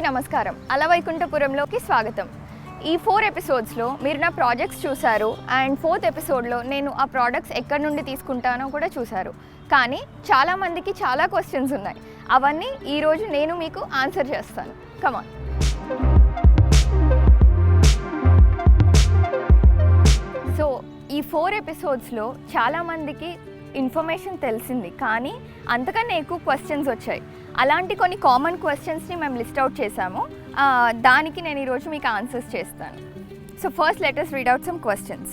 నమస్కారం. అలవైకుంఠపురంలోకి స్వాగతం. ఈ 4 ఎపిసోడ్స్లో మీరు నా ప్రాజెక్ట్స్ చూశారు అండ్ 4th ఎపిసోడ్లో నేను ఆ ప్రోడక్ట్స్ ఎక్కడి నుండి తీసుకుంటానో కూడా చూశారు. కానీ చాలామందికి చాలా క్వశ్చన్స్ ఉన్నాయి. అవన్నీ ఈరోజు నేను మీకు ఆన్సర్ చేస్తాను. కమాన్. సో ఈ 4 ఎపిసోడ్స్లో చాలామందికి ఇన్ఫర్మేషన్ తెలిసింది, కానీ అంతకన్నా ఎక్కువ క్వశ్చన్స్ వచ్చాయి. అలాంటి కొన్ని కామన్ క్వశ్చన్స్ని మేము లిస్ట్ అవుట్ చేసాము. దానికి నేను ఈరోజు మీకు ఆన్సర్స్ చేస్తాను. So first let us read out some questions.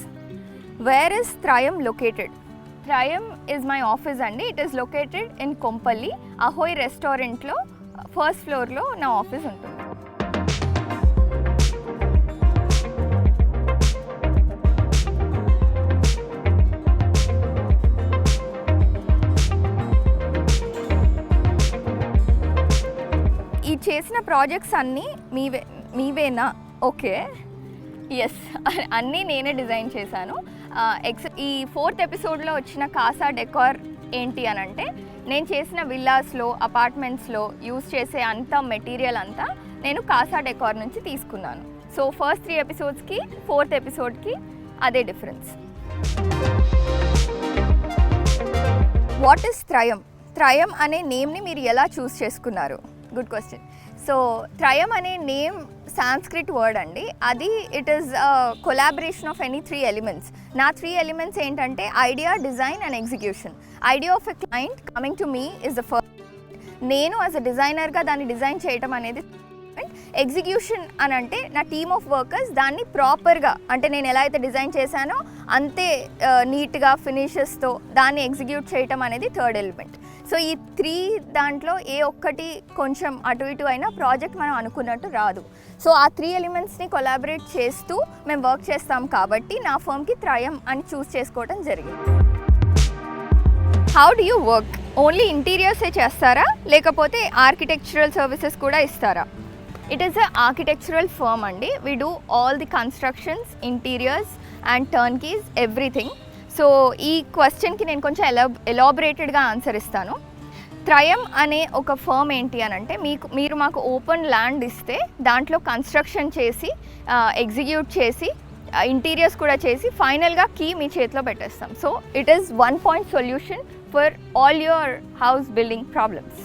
Where is Trayam located? Trayam is my office అండి. It is located in Kompally. Ahoy రెస్టారెంట్లో ఫస్ట్ ఫ్లోర్లో నా ఆఫీస్ ఉంటుంది. ఈ చేసిన ప్రాజెక్ట్స్ అన్నీ మీవేనా? ఓకే, ఎస్, అన్నీ నేనే డిజైన్ చేశాను. ఈ 4th ఎపిసోడ్లో వచ్చిన కాసా డెకార్ ఏంటి అని అంటే, నేను చేసిన విల్లాస్లో అపార్ట్మెంట్స్లో యూజ్ చేసే అంత మెటీరియల్ అంతా నేను కాసా డెకార్ నుంచి తీసుకున్నాను. సో ఫస్ట్ 3 ఎపిసోడ్స్కి 4th ఎపిసోడ్కి అదే difference. What is Trayam? Trayam అనే నేమ్ని మీరు ఎలా చూస్ చేసుకున్నారు? Good question. సో త్రయం అనే నేమ్ సాంస్క్రిట్ వర్డ్ అండి. అది it is collaboration of any 3 elements. నా 3 ఎలిమెంట్స్ ఏంటంటే idea, design and execution. Idea of a client coming to me is the first. నేను యాజ్ అ డిజైనర్గా దాన్ని డిజైన్ చేయటం అనేది. ఎగ్జిక్యూషన్ అని అంటే నా టీమ్ ఆఫ్ వర్కర్స్ దాన్ని ప్రాపర్గా, అంటే నేను ఎలా అయితే డిజైన్ చేశానో అంతే నీట్గా ఫినిషెస్తో దాన్ని ఎగ్జిక్యూట్ చేయటం అనేది 3rd ఎలిమెంట్. సో ఈ 3 దాంట్లో ఏ ఒక్కటి కొంచెం అటు ఇటు అయినా ప్రాజెక్ట్ మనం అనుకున్నట్టు రాదు. సో ఆ 3 ఎలిమెంట్స్ని కొలాబరేట్ చేస్తూ మేము వర్క్ చేస్తాం కాబట్టి నా ఫర్మ్కి త్రయం అని చూస్ చేసుకోవడం జరిగింది. How do you work? Only ఇంటీరియర్సే చేస్తారా, లేకపోతే ఆర్కిటెక్చరల్ సర్వీసెస్ కూడా ఇస్తారా? It is an architectural firm అండి. We do all the constructions, interiors and turnkeys, everything. So ఈ క్వశ్చన్కి నేను కొంచెం ఎలాబరేటెడ్గా ఆన్సర్ ఇస్తాను. త్రయం అనే ఒక ఫర్మ్ ఏంటి అని అంటే, మీరు మాకు ఓపెన్ ల్యాండ్ ఇస్తే దాంట్లో కన్స్ట్రక్షన్ చేసి ఎగ్జిక్యూట్ చేసి ఇంటీరియర్స్ కూడా చేసి ఫైనల్గా కీ మీ చేతిలో పెట్టేస్తాం. So it is 1 point solution for all your house building problems.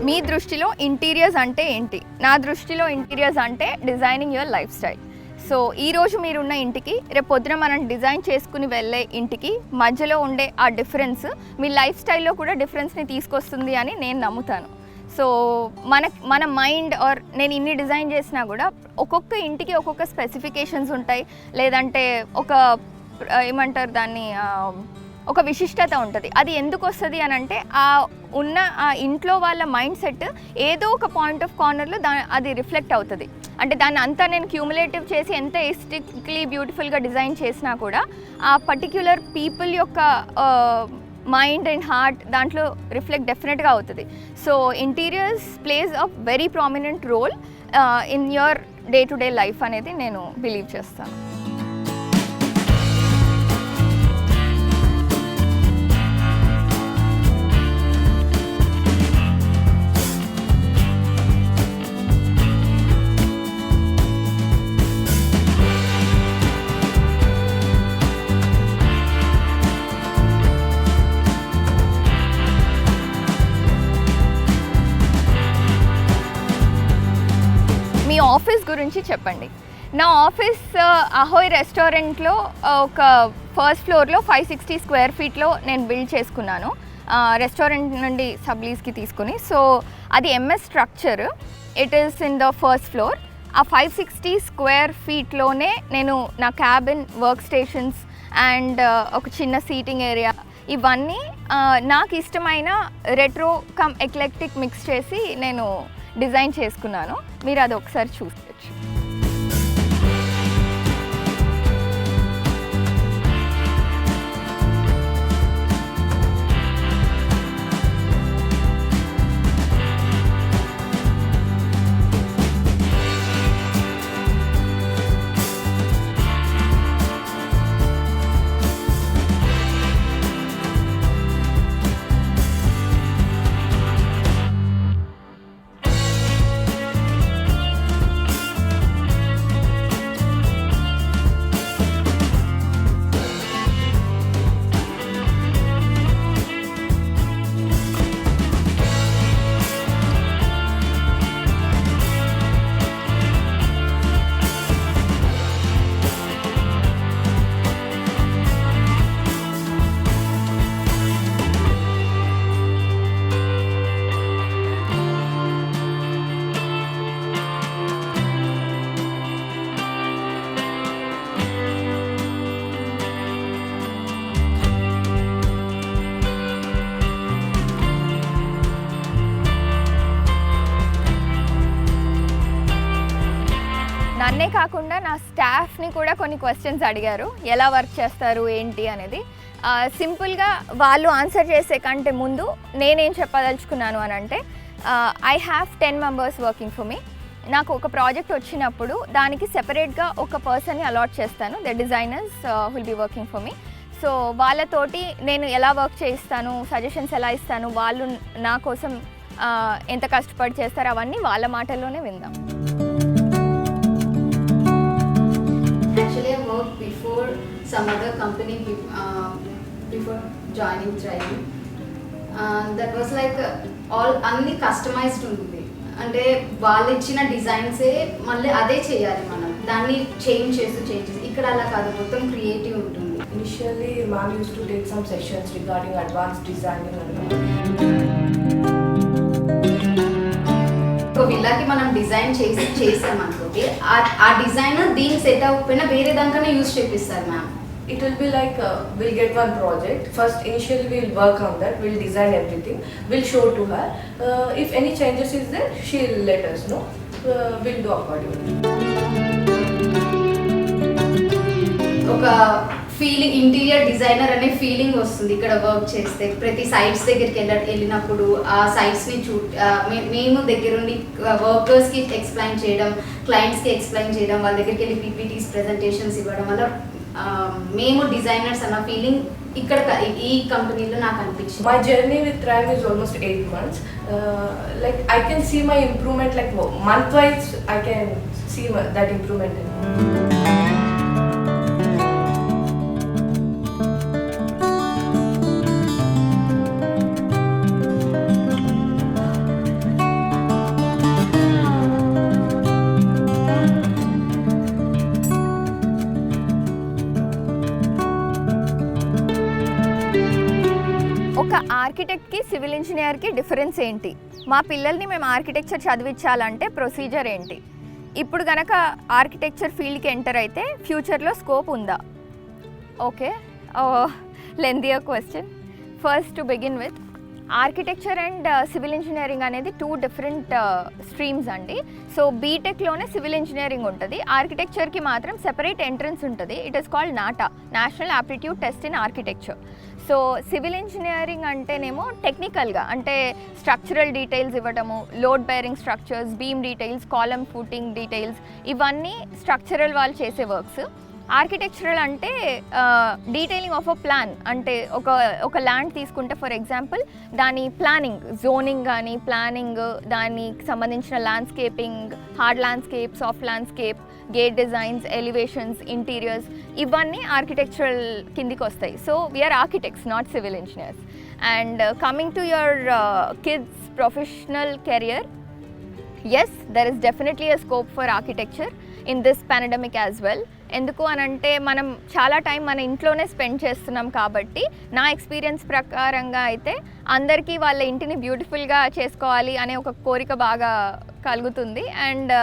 మీ దృష్టిలో ఇంటీరియర్స్ అంటే ఏంటి? నా దృష్టిలో ఇంటీరియర్స్ అంటే designing your lifestyle. So ఈరోజు మీరున్న ఇంటికి రేపు పొద్దున మనం డిజైన్ చేసుకుని వెళ్ళే ఇంటికి మధ్యలో ఉండే ఆ డిఫరెన్స్ మీ లైఫ్ స్టైల్లో కూడా డిఫరెన్స్ని తీసుకొస్తుంది అని నేను నమ్ముతాను. సో మన మైండ్ ఆర్ నేను ఇన్ని డిజైన్ చేసినా కూడా ఒక్కొక్క ఇంటికి ఒక్కొక్క స్పెసిఫికేషన్స్ ఉంటాయి, లేదంటే ఒక ఏమంటారు దాన్ని, ఒక విశిష్టత ఉంటుంది. అది ఎందుకు వస్తుంది అని అంటే ఆ ఇంట్లో వాళ్ళ మైండ్ సెట్ ఏదో ఒక పాయింట్ ఆఫ్ కార్నర్లో అది రిఫ్లెక్ట్ అవుతుంది. అంటే దాన్ని అంతా నేను క్యూములేటివ్ చేసి ఎంత ఎస్థెటిక్లీ బ్యూటిఫుల్గా డిజైన్ చేసినా కూడా ఆ పర్టిక్యులర్ పీపుల్ యొక్క మైండ్ అండ్ హార్ట్ దాంట్లో రిఫ్లెక్ట్ డెఫినెట్గా అవుతుంది. So interiors plays a very prominent role in your day to day life అనేది నేను బిలీవ్ చేస్తాను. మీ ఆఫీస్ గురించి చెప్పండి. నా ఆఫీస్ అహోయ్ రెస్టారెంట్లో ఒక ఫస్ట్ ఫ్లోర్లో 560 square feetలో నేను బిల్డ్ చేసుకున్నాను, రెస్టారెంట్ నుండి సబ్లీస్కి తీసుకుని. సో అది MS structure. It is in the first floor. ఆ 560 square feetలోనే నేను నా క్యాబిన్, వర్క్ స్టేషన్స్ అండ్ ఒక చిన్న సీటింగ్ ఏరియా, ఇవన్నీ నాకు ఇష్టమైన రెట్రో కమ్ ఎక్లెక్టిక్ మిక్స్ చేసి నేను డిజైన్ చేసుకున్నాను. మీరు అది ఒకసారి చూసుకోవచ్చు. నన్నే కాకుండా నా స్టాఫ్ని కూడా కొన్ని క్వశ్చన్స్ అడిగారు, ఎలా వర్క్ చేస్తారు ఏంటి అనేది. సింపుల్గా వాళ్ళు ఆన్సర్ చేసే కంటే ముందు నేనేం చెప్పదలుచుకున్నాను అని అంటే, I have 10 members working for మీ. నాకు ఒక ప్రాజెక్ట్ వచ్చినప్పుడు దానికి సెపరేట్గా ఒక పర్సన్ని అలాట్ చేస్తాను, the designers will be working for me. So వాళ్ళతోటి నేను ఎలా వర్క్ చేయిస్తాను, సజెషన్స్ ఎలా ఇస్తాను, వాళ్ళు నా కోసం ఎంత కష్టపడి చేస్తారో అవన్నీ వాళ్ళ మాటల్లోనే విందాం. Actually, I worked before some other company before joining Thrive. That was like all అన్ని కస్టమైజ్డ్ ఉంటుంది. అంటే వాళ్ళు ఇచ్చిన డిజైన్సే మళ్ళీ అదే చేయాలి, మనం దాన్ని చేంజ్ చేసి ఇక్కడ అలా కాదు, మొత్తం క్రియేటివ్ ఉంటుంది. Initially, ma'am used to take some sessions regarding advanced designing and all. ఒక విల్లాకి మనం డిజైన్ చేసామనుకోండి, ఆ డిజైనర్ దీనికి సెట్ అవ్వకపోయినా వేరే దానికన్నా యూజ్ చేపిస్తారు ma'am. It will be like we'll get one project. First, initially we'll work on that. We'll design everything. We'll show to her. If any changes is there, she'll let us know. We'll do accordingly. ఒక feeling, interior designer అనే feeling వస్తుంది ఇక్కడ work చేస్తే. ప్రతి sites దగ్గరికి వెళ్ళినప్పుడు ఆ సైట్స్ని మేము దగ్గరుండి వర్కర్స్కి ఎక్స్ప్లెయిన్ చేయడం, క్లయింట్స్కి ఎక్స్ప్లెయిన్ చేయడం, వాళ్ళ దగ్గరికి వెళ్ళి పీపీటీస్ ప్రెజెంటేషన్స్ ఇవ్వడం వల్ల మేము డిజైనర్స్ అన్న ఫీలింగ్ ఇక్కడ ఈ కంపెనీలో నాకు అనిపించింది. My journey with Thrive is almost 8 months. Like I can see my improvement, like month wise I can see that improvement in me. ఒక ఆర్కిటెక్ట్కి సివిల్ ఇంజనీర్కి డిఫరెన్స్ ఏంటి, మా పిల్లల్ని మేము ఆర్కిటెక్చర్ చదివించాలంటే ప్రొసీజర్ ఏంటి, ఇప్పుడు కనుక ఆర్కిటెక్చర్ ఫీల్డ్కి ఎంటర్ అయితే ఫ్యూచర్లో స్కోప్ ఉందా? Okay, lengthier question. First to begin with, architecture and civil engineering అనేది 2 డిఫరెంట్ స్ట్రీమ్స్ అండి. సో బీటెక్లోనే సివిల్ ఇంజనీరింగ్ ఉంటుంది, ఆర్కిటెక్చర్కి మాత్రం సెపరేట్ ఎంట్రన్స్ ఉంటుంది. It is called NATA, national aptitude test in architecture. So civil engineering అంటేనేమో టెక్నికల్గా, అంటే స్ట్రక్చరల్ డీటెయిల్స్ ఇవ్వడము, load bearing structures, beam details, column footing details, ఇవన్నీ స్ట్రక్చరల్ వాళ్ళు చేసే వర్క్స్. ఆర్కిటెక్చరల్ అంటే డీటెయిలింగ్ ఆఫ్ అ ప్లాన్, అంటే ఒక ల్యాండ్ తీసుకుంటే ఫర్ ఎగ్జాంపుల్ దాని ప్లానింగ్, జోనింగ్ కానీ ప్లానింగ్, దానికి సంబంధించిన landscaping, hard landscape, soft landscape, gate designs, elevations, interiors, ఇవన్నీ ఆర్కిటెక్చరల్ కిందికి వస్తాయి. So we're architects, not civil engineers. And coming to your kids professional career, yes, there is definitely a scope for architecture in this pandemic as well. ఎందుకు అని అంటే మనం చాలా time మన ఇంట్లోనే స్పెండ్ చేస్తున్నాం కాబట్టి, నా ఎక్స్పీరియన్స్ ప్రకారంగా అయితే అందరికీ వాళ్ళ ఇంటిని బ్యూటిఫుల్గా చేసుకోవాలి అనే ఒక కోరిక బాగా కలుగుతుంది. అండ్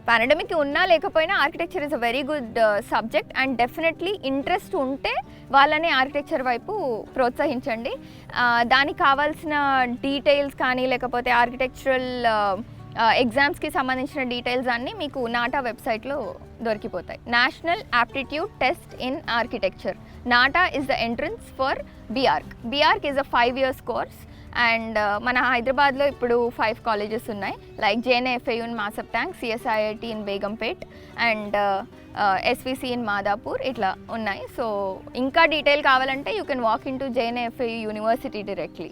పాండమిక్ ఉన్నా లేకపోయినా architecture is a very good subject, and definitely interest ఉంటే వాళ్ళని ఆర్కిటెక్చర్ వైపు ప్రోత్సహించండి. దానికి కావాల్సిన డీటెయిల్స్ కానీ లేకపోతే ఆర్కిటెక్చరల్ ఎగ్జామ్స్కి సంబంధించిన డీటెయిల్స్ అన్నీ మీకు నాటా వెబ్సైట్లో దొరికిపోతాయి. National aptitude test in architecture, NATA is the entrance for B Arch. B Arch is a 5 years course. And మన హైదరాబాద్లో ఇప్పుడు 5 colleges ఉన్నాయి, like JNFAU in Masab Tank, CSIIT in Begumpet, and SVC in Madhapur, ఇట్లా ఉన్నాయి. సో ఇంకా డీటెయిల్ కావాలంటే you can walk in to JNFAU university directly.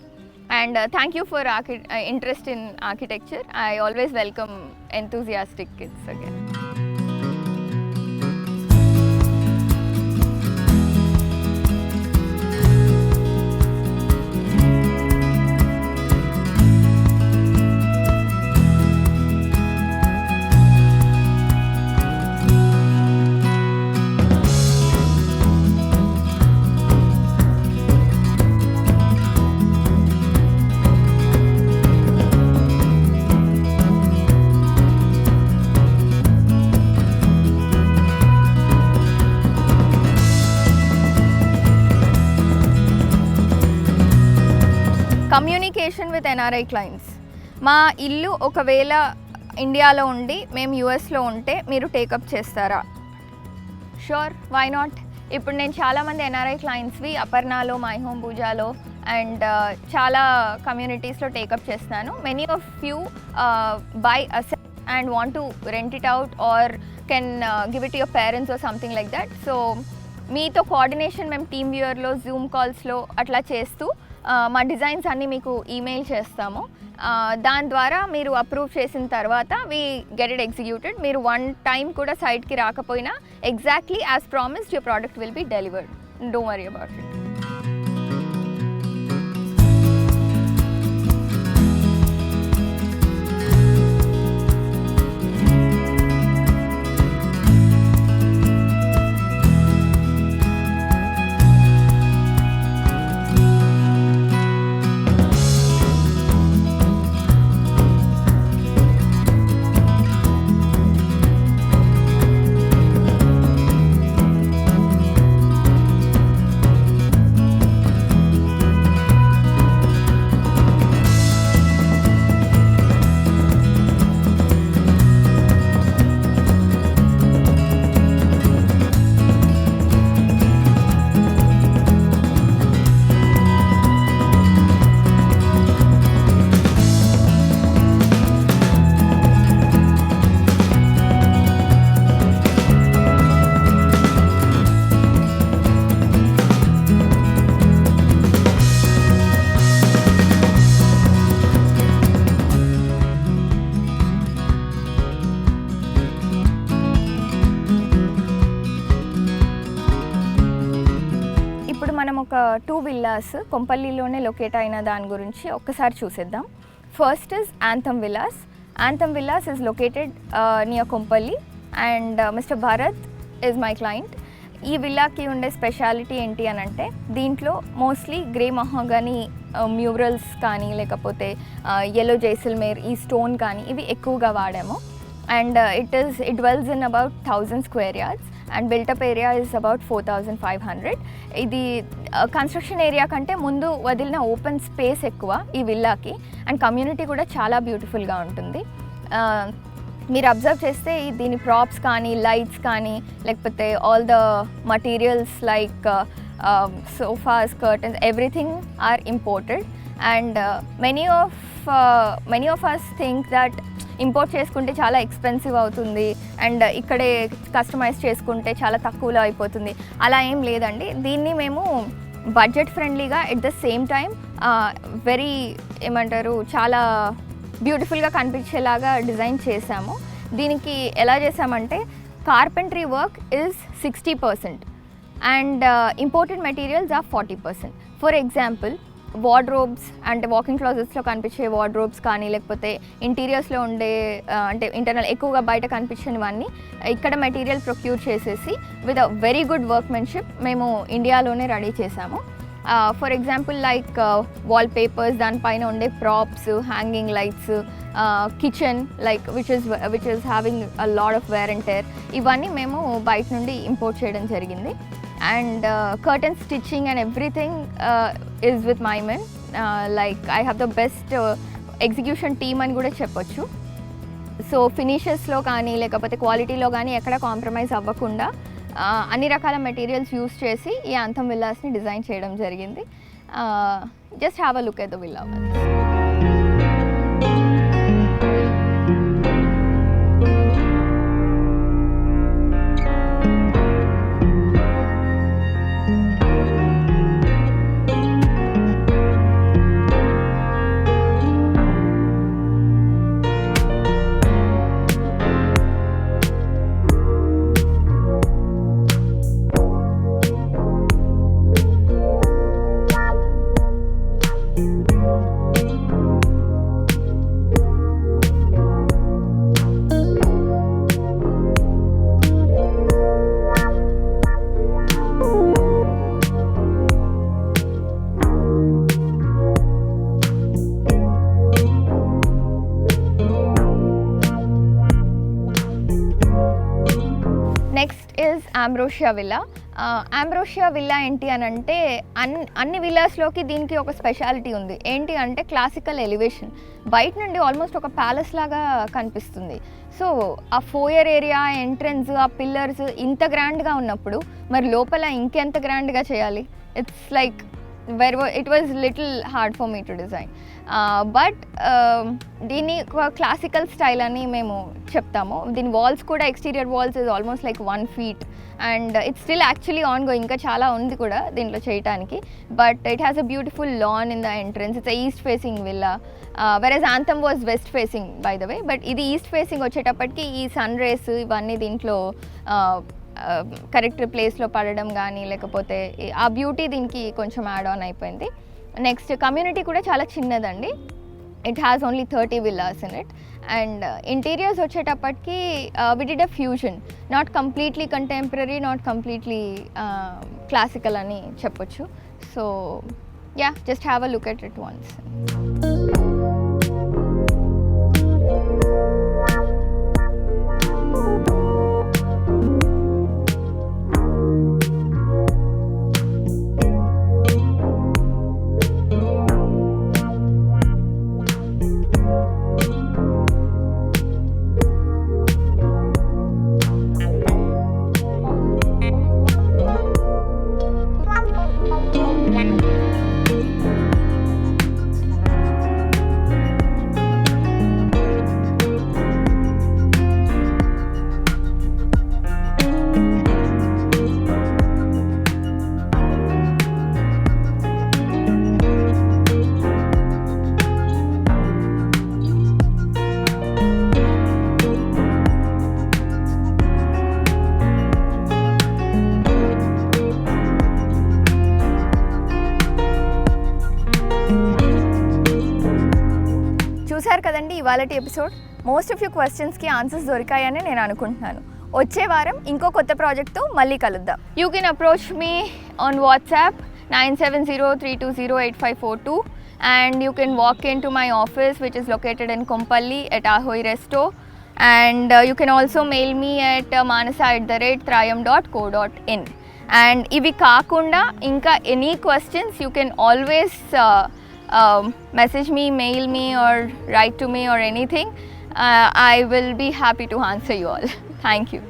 And thank you for interest in architecture. I always welcome enthusiastic kids again. Communication with NRI clients. మా ఇల్లు ఒకవేళ ఇండియాలో ఉండి మేము యూఎస్లో ఉంటే మీరు టేకప్ చేస్తారా? Sure, why not. ఇప్పుడు నేను చాలామంది ఎన్ఆర్ఐ క్లయింట్స్వి అపర్ణాలో, మై హోమ్ పూజాలో అండ్ చాలా కమ్యూనిటీస్లో టేకప్ చేస్తున్నాను. Many of you buy asset and want to rent it out or can give it to your parents or something like that. So మీతో కోఆర్డినేషన్ మేము టీమ్ వ్యూవర్లో, జూమ్ కాల్స్లో అట్లా చేస్తూ మా డిజైన్స్ అన్నీ మీకు ఈమెయిల్ చేస్తాము. దాని ద్వారా మీరు అప్రూవ్ చేసిన తర్వాత వీ గెట్ ఇట్ ఎగ్జిక్యూటెడ్. మీరు వన్ టైం కూడా సైట్కి రాకపోయినా exactly as promised your product will be delivered. Don't worry about it. మనం ఒక 2 విల్లాస్ కొంపల్లిలోనే లొకేట్ అయిన దాని గురించి ఒక్కసారి చూసేద్దాం. First is anthem villas. Anthem villas is located near Kompally and mister Bharat is my client. ఈ విల్లాకి ఉండే స్పెషాలిటీ ఏంటి అని అంటే దీంట్లో మోస్ట్లీ గ్రే మహాగనీ మ్యూరల్స్ కానీ లేకపోతే yellow జైసల్మేర్ ఈ స్టోన్ కానీ ఇవి ఎక్కువగా వాడాము. And it dwells in about 1000 square yards and built up area is about 4500. ఇది కన్స్ట్రక్షన్ ఏరియా కంటే ముందు వదిలిన ఓపెన్ స్పేస్ ఎక్కువ ఈ విల్లాకి అండ్ కమ్యూనిటీ కూడా చాలా బ్యూటిఫుల్గా ఉంటుంది. మీరు అబ్జర్వ్ చేస్తే దీని ప్రాప్స్ కానీ లైట్స్ కానీ లేకపోతే all the materials like sofas, curtains, everything are imported and many of us think that import చేసుకుంటే చాలా ఎక్స్పెన్సివ్ అవుతుంది అండ్ ఇక్కడే కస్టమైజ్ చేసుకుంటే చాలా తక్కువలో అయిపోతుంది. అలా ఏం లేదండి. దీన్ని మేము బడ్జెట్ ఫ్రెండ్లీగా at the same time very చాలా బ్యూటిఫుల్గా కనిపించేలాగా డిజైన్ చేశాము. దీనికి ఎలా చేసామంటే carpentry work is 60% and imported materials are 40%. For example wardrobes అంటే వాకింగ్ క్లాజెట్స్లో కనిపించే వార్డ్రోబ్స్ కానీ లేకపోతే ఇంటీరియర్స్లో ఉండే అంటే ఇంటర్నల్ ఎక్కువగా బయట కనిపించినవన్నీ ఇక్కడ మెటీరియల్ ప్రొక్యూర్ చేసేసి with a very good workmanship మేము ఇండియాలోనే రెడీ చేసాము. For example like wall papers, దానిపైన ఉండే props, hanging lights, kitchen like which is having a lot of wear and tear, ఇవన్నీ మేము బయట నుండి ఇంపోర్ట్ చేయడం జరిగింది. And curtain stitching and everything is with my men. Like I have the best execution team అని కూడా చెప్పొచ్చు. So ఫినిషెస్లో కానీ లేకపోతే క్వాలిటీలో కానీ ఎక్కడ కాంప్రమైజ్ అవ్వకుండా అన్ని రకాల మెటీరియల్స్ యూస్ చేసి ఈ యాంథమ్ విల్లాస్ని డిజైన్ చేయడం జరిగింది. Just have a look at the villa. Next is Ambrosia Villa. Ambrosia villa ఏంటి అని అంటే అన్ని విల్లాస్లోకి దీనికి ఒక స్పెషాలిటీ ఉంది. ఏంటి అంటే క్లాసికల్ ఎలివేషన్. బయట నుండి ఆల్మోస్ట్ ఒక ప్యాలెస్ లాగా కనిపిస్తుంది. సో ఆ ఫోయర్ ఏరియా, ఎంట్రన్స్, ఆ పిల్లర్స్ ఇంత గ్రాండ్గా ఉన్నప్పుడు మరి లోపల ఇంకెంత గ్రాండ్గా చేయాలి? It's like it was little hard for me to design. But దీన్ని క్లాసికల్ స్టైల్ అని మేము చెప్తాము. దీని వాల్స్ కూడా exterior walls is almost like 1 feet and it's still actually ongoing. ఇంకా చాలా ఉంది కూడా దీంట్లో చేయడానికి. But it has a beautiful lawn in the entrance. It's east facing villa, versus anthem was west facing by the way. But ఇది east facing వచ్చేటప్పటికి ఈ sun rays ఇవన్నీ దీంట్లో కరెక్ట్ ప్లేస్లో పడడం కానీ లేకపోతే ఆ బ్యూటీ దీనికి కొంచెం యాడ్ ఆన్ అయిపోయింది. నెక్స్ట్ కమ్యూనిటీ కూడా చాలా చిన్నదండి. It has only 30 villas in it. And interiors వచ్చేటప్పటికి we did a fusion, not completely contemporary, not completely classical అని చెప్పొచ్చు. So yeah, just have a look at it once. చూసారు కదండి ఇవాళ ఎపిసోడ్. మోస్ట్ ఆఫ్ యూ క్వశ్చన్స్కి answers దొరికాయని నేను అనుకుంటున్నాను. వచ్చే వారం ఇంకో కొత్త ప్రాజెక్ట్తో మళ్ళీ కలుద్దాం. You can approach me on WhatsApp 9703208542 and you can walk into my office which is located in Kompalli at Ahoy Resto, and you can also mail me at manasa@trayam.co.in. and ivi kaakunda inka any questions you can always message me, mail me or write to me or anything. I will be happy to answer you all. Thank you.